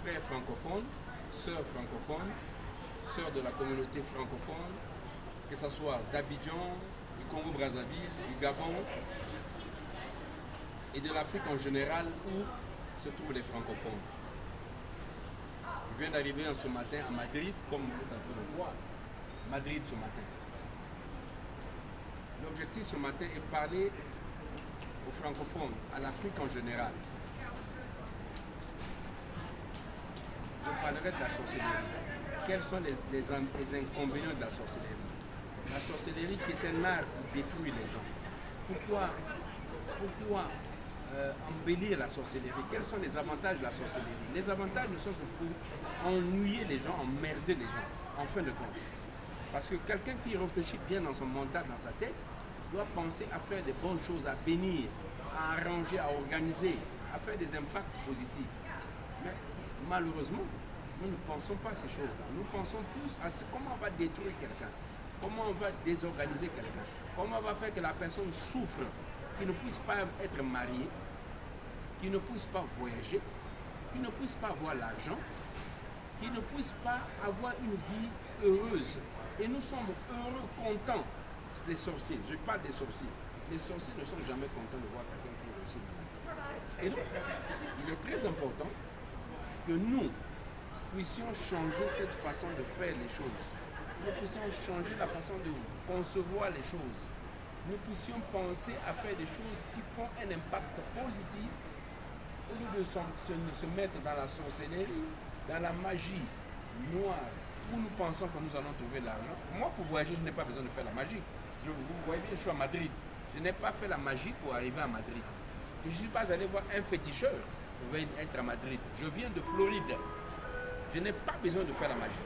frères francophones, sœurs de la communauté francophone, que ce soit d'Abidjan, du Congo-Brazzaville, du Gabon et de l'Afrique en général où se trouvent les francophones. Je viens d'arriver ce matin à Madrid, comme vous êtes en train de voir. Madrid ce matin. L'objectif ce matin est de parler aux francophones, à l'Afrique en général. Je parlerai de la sorcellerie. Quels sont les inconvénients de la sorcellerie? La sorcellerie qui est un art pour détruire les gens. Pourquoi embellir la sorcellerie? Quels sont les avantages de la sorcellerie? Les avantages ne sont que pour ennuyer les gens, emmerder les gens, en fin de compte. Parce que quelqu'un qui réfléchit bien dans son mental, dans sa tête, doit penser à faire des bonnes choses, à bénir, à arranger, à organiser, à faire des impacts positifs. Mais malheureusement, nous ne pensons pas à ces choses-là. Nous pensons plus à comment on va détruire quelqu'un, comment on va désorganiser quelqu'un, comment on va faire que la personne souffre, qu'il ne puisse pas être marié, qu'il ne puisse pas voyager, qu'il ne puisse pas avoir l'argent, qu'il ne puisse pas avoir une vie heureuse. Et nous sommes heureux, contents, les sorciers. Je parle des sorciers. Les sorciers ne sont jamais contents de voir quelqu'un qui réussit dans la vie. Et donc, il est très important que nous puissions changer cette façon de faire les choses. Nous puissions changer la façon de concevoir les choses. Nous puissions penser à faire des choses qui font un impact positif au lieu de se mettre dans la sorcellerie, dans la magie noire, où nous pensons que nous allons trouver l'argent. Moi, pour voyager, je n'ai pas besoin de faire la magie. Vous voyez bien, je suis à Madrid. Je n'ai pas fait la magie pour arriver à Madrid. Je ne suis pas allé voir un féticheur pour être à Madrid. Je viens de Floride. Je n'ai pas besoin de faire la magie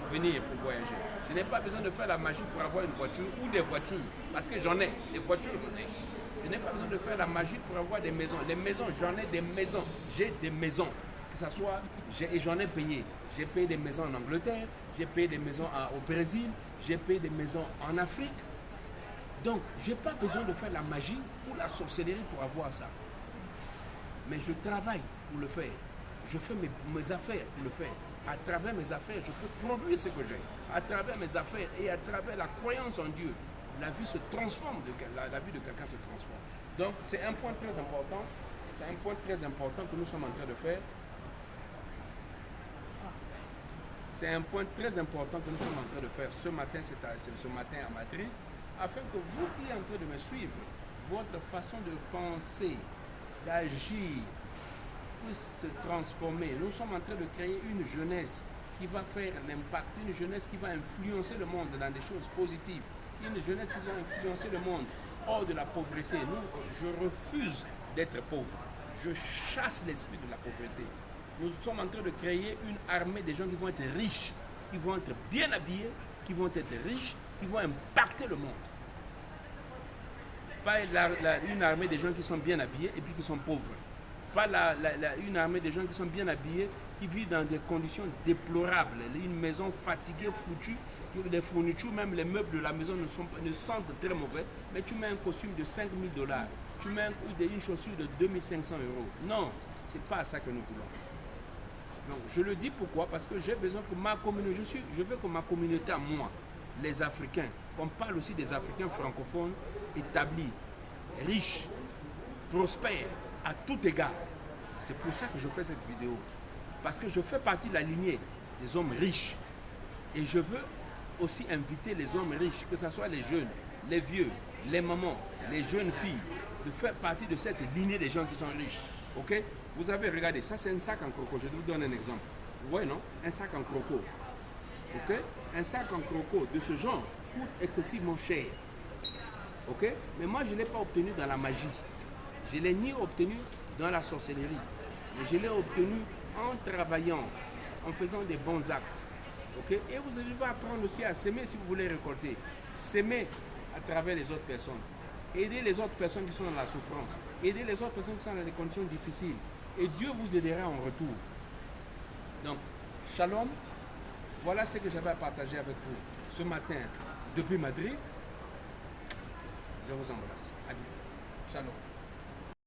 pour venir, pour voyager. Je n'ai pas besoin de faire la magie pour avoir une voiture ou des voitures. Parce que j'en ai. Des voitures, j'en ai. Je n'ai pas besoin de faire la magie pour avoir des maisons. Les maisons, j'en ai des maisons. J'ai des maisons. Que ça soit, et j'en ai payé. J'ai payé des maisons en Angleterre, j'ai payé des maisons au Brésil, j'ai payé des maisons en Afrique. Donc, je n'ai pas besoin de faire la magie ou la sorcellerie pour avoir ça. Mais je travaille pour le faire. Je fais mes affaires pour le faire. À travers mes affaires, je peux produire ce que j'ai. À travers mes affaires et à travers la croyance en Dieu, la vie se transforme, la vie de quelqu'un se transforme. Donc, c'est un point très important. C'est un point très important que nous sommes en train de faire. C'est un point très important que nous sommes en train de faire ce matin, ce matin à Madrid, afin que vous qui êtes en train de me suivre, votre façon de penser, d'agir, puisse se transformer. Nous sommes en train de créer une jeunesse qui va faire l'impact, une jeunesse qui va influencer le monde dans des choses positives, une jeunesse qui va influencer le monde hors de la pauvreté. Je refuse d'être pauvre. Je chasse l'esprit de la pauvreté. Nous sommes en train de créer une armée de gens qui vont être riches, qui vont être bien habillés, qui vont être riches, qui vont impacter le monde. Pas une armée de gens qui sont bien habillés et puis qui sont pauvres. Pas une armée de gens qui sont bien habillés, qui vivent dans des conditions déplorables. Une maison fatiguée, foutue, les fournitures, même les meubles de la maison ne sentent très mauvais, mais tu mets un costume de 5 000 $, tu mets une chaussure de 2 500 €. Non, ce n'est pas ça que nous voulons. Donc, je le dis pourquoi? Parce que j'ai besoin que ma communauté, je veux que ma communauté à moi, les Africains, qu'on parle aussi des Africains francophones établis, riches, prospères, à tout égard. C'est pour ça que je fais cette vidéo. Parce que je fais partie de la lignée des hommes riches. Et je veux aussi inviter les hommes riches, que ce soit les jeunes, les vieux, les mamans, les jeunes filles, de faire partie de cette lignée des gens qui sont riches. Ok? Vous avez regardé, ça c'est un sac en croco. Je vous donne un exemple. Vous voyez, non? Un sac en croco. Ok? Un sac en croco de ce genre coûte excessivement cher. Ok? Mais moi, je ne l'ai pas obtenu dans la magie. Je ne l'ai ni obtenu dans la sorcellerie. Mais je l'ai obtenu en travaillant, en faisant des bons actes. Ok? Et vous allez apprendre aussi à s'aimer si vous voulez récolter. S'aimer à travers les autres personnes. Aider les autres personnes qui sont dans la souffrance. Aider les autres personnes qui sont dans des conditions difficiles. Et Dieu vous aidera en retour. Donc, shalom. Voilà ce que j'avais à partager avec vous ce matin depuis Madrid. Je vous embrasse. À bientôt. Shalom.